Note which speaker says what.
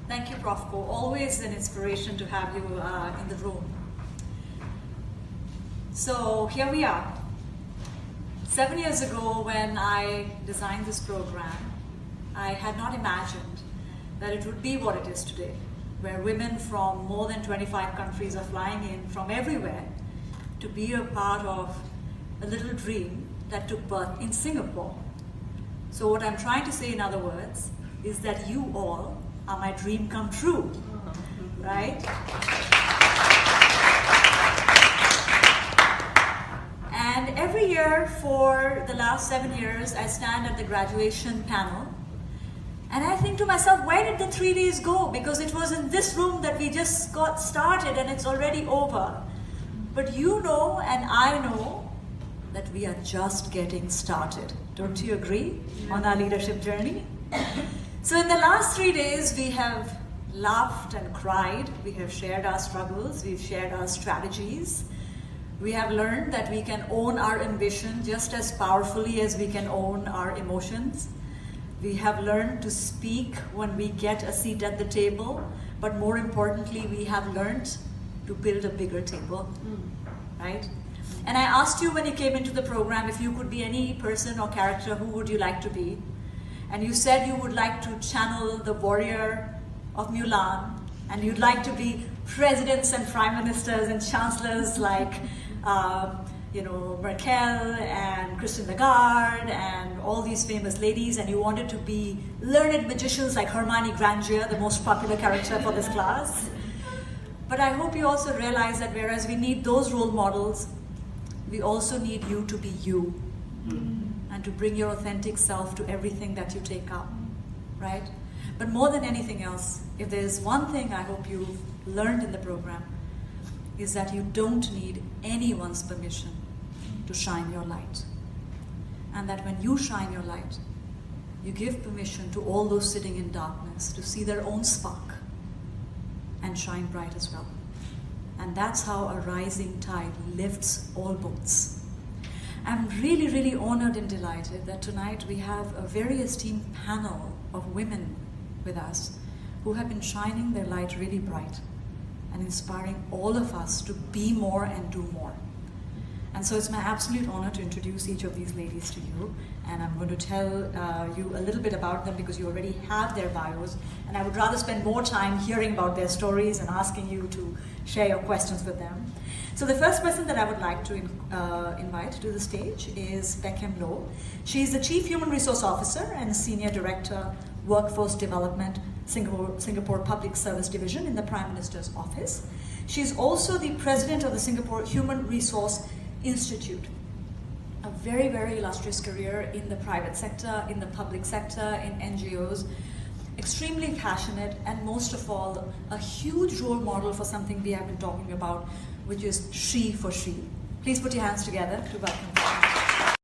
Speaker 1: Thank you, Prof. Ko. Always an inspiration to have you in the room. So here we are. 7 years ago, when I designed this program, I had not imagined that it would be what it is today, where women from more than 25 countries are flying in from everywhere to be a part of a little dream that took birth in Singapore. So what I'm trying to say, in other words, is that you all are my dream come true, right? And every year for the last 7 years, I stand at the graduation panel and I think to myself, where did the 3 days go? Because it was in this room that we just got started and it's already over. But you know and I know that we are just getting started. Don't you agree on our leadership journey? So in the last 3 days, we have laughed and cried. We have shared our struggles. We've shared our strategies. We have learned that we can own our ambition just as powerfully as we can own our emotions. We have learned to speak when we get a seat at the table, but more importantly, we have learned to build a bigger table, right? And I asked you when you came into the program if you could be any person or character, who would you like to be? And you said you would like to channel the warrior of Mulan, and you'd like to be presidents and prime ministers and chancellors like Merkel and Christine Lagarde and all these famous ladies, and you wanted to be learned magicians like Hermione Granger, the most popular character for this class. But I hope you also realize that whereas we need those role models, we also need you to be you and to bring your authentic self to everything that you take up, right? But more than anything else, if there's one thing I hope you've learned in the program, is that you don't need anyone's permission to shine your light. And that when you shine your light, you give permission to all those sitting in darkness to see their own spark and shine bright as well. And that's how a rising tide lifts all boats. I'm really, really honored and delighted that tonight we have a very esteemed panel of women with us who have been shining their light really bright and inspiring all of us to be more and do more. And so it's my absolute honor to introduce each of these ladies to you, and I'm going to tell you a little bit about them because you already have their bios, and I would rather spend more time hearing about their stories and asking you to share your questions with them. So the first person that I would like to invite to the stage is Beckham Low. She is the Chief Human Resource Officer and Senior Director, Workforce Development, Singapore Public Service Division in the Prime Minister's Office. She's also the President of the Singapore Human Resource Institute. A very, very illustrious career in the private sector, in the public sector, in NGOs. Extremely passionate, and most of all, a huge role model for something we have been talking about, which is She for She. Please put your hands together to welcome her.